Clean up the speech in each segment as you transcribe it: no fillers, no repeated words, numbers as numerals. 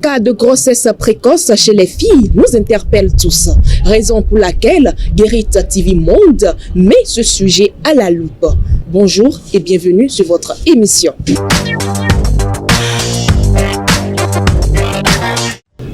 cas de grossesse précoce chez les filles nous interpellent tous, raison pour laquelle Guérit TV Monde met ce sujet à la loupe. Bonjour et bienvenue sur votre émission.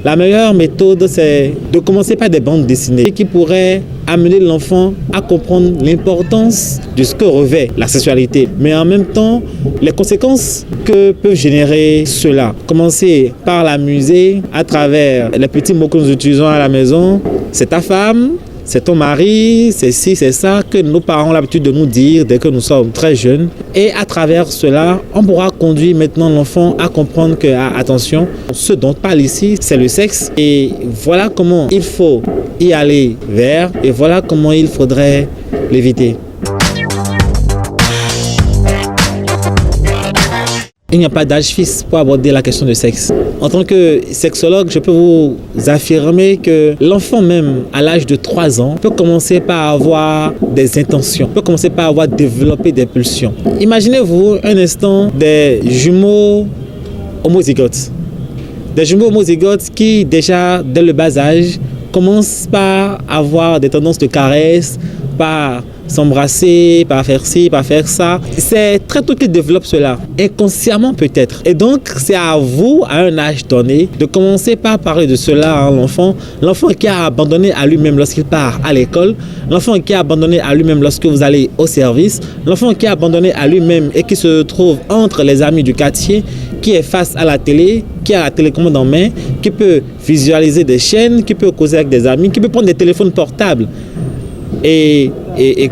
La meilleure méthode, c'est de commencer par des bandes dessinées qui pourraient amener l'enfant à comprendre l'importance de ce que revêt la sexualité, mais en même temps, les conséquences que peut générer cela. Commencer par l'amuser à travers les petits mots que nous utilisons à la maison. C'est ta femme, c'est ton mari, c'est ci, c'est ça, que nos parents ont l'habitude de nous dire dès que nous sommes très jeunes. Et à travers cela, on pourra conduire maintenant l'enfant à comprendre que, attention, ce dont on parle ici, c'est le sexe. Et voilà comment il faut y aller vers, et voilà comment il faudrait l'éviter. Il n'y a pas d'âge fixe pour aborder la question du sexe. En tant que sexologue, je peux vous affirmer que l'enfant même, à l'âge de 3 ans, peut commencer par avoir des intentions, peut commencer par avoir développé des pulsions. Imaginez-vous un instant des jumeaux homozygotes. Des jumeaux homozygotes qui, déjà, dès le bas âge, commencent par avoir des tendances de caresse, par s'embrasser, par faire ci, par faire ça. C'est très tôt qu'ils développent cela, inconsciemment peut-être. Et donc, c'est à vous, à un âge donné, de commencer par parler de cela à l'enfant. L'enfant qui a abandonné à lui-même lorsqu'il part à l'école, l'enfant qui a abandonné à lui-même lorsque vous allez au service, l'enfant qui a abandonné à lui-même et qui se trouve entre les amis du quartier, qui est face à la télé, qui a la télécommande en main, qui peut visualiser des chaînes, qui peut causer avec des amis, qui peut prendre des téléphones portables. Et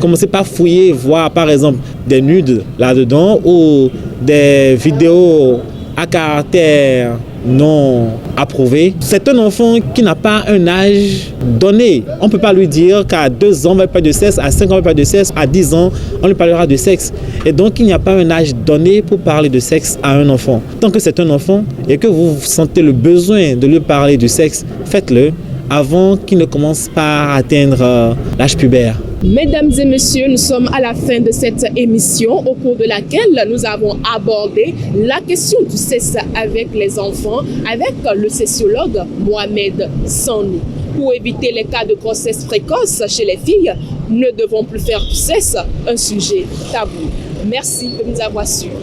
commencer par fouiller, voir par exemple des nudes là-dedans ou des vidéos à caractère non approuvé. C'est un enfant qui n'a pas un âge donné. On ne peut pas lui dire qu'à 2 ans, on va parler de sexe, à 5 ans, on va parler de sexe, à 10 ans, on lui parlera de sexe. Et donc, il n'y a pas un âge donné pour parler de sexe à un enfant. Tant que c'est un enfant et que vous sentez le besoin de lui parler du sexe, faites-le avant qu'il ne commence par atteindre l'âge pubère. Mesdames et messieurs, nous sommes à la fin de cette émission au cours de laquelle nous avons abordé la question du sexe avec les enfants avec le sexologue Mohamed Sanou. Pour éviter les cas de grossesse précoce chez les filles, ne devons plus faire du sexe un sujet tabou. Merci de nous avoir suivis.